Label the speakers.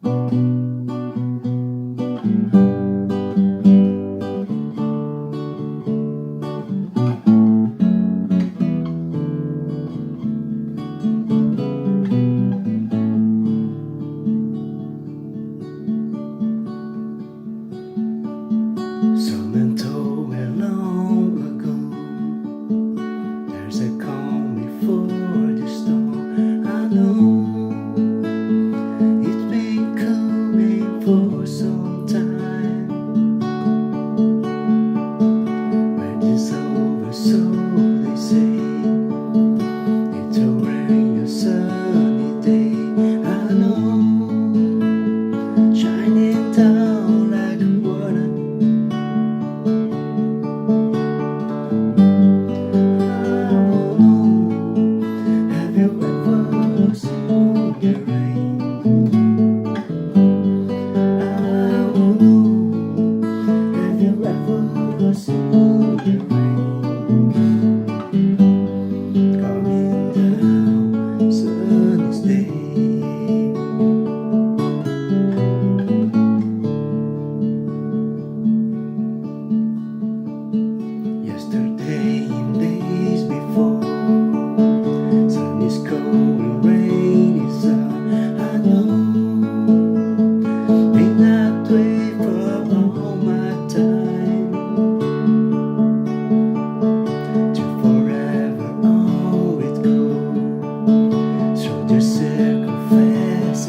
Speaker 1: Someone told me long ago there's a calm before the storm. I know it's been coming for some time, but it's over, so they say. It's already a sunny day. I know, shining down like water. Have you ever seen the rain? I wanna know. Have you ever seen the rain coming down sunny day? Yesterday and days before, sun is cold and rain is out. I know, been that way for all my time, to forever always go through the circumference.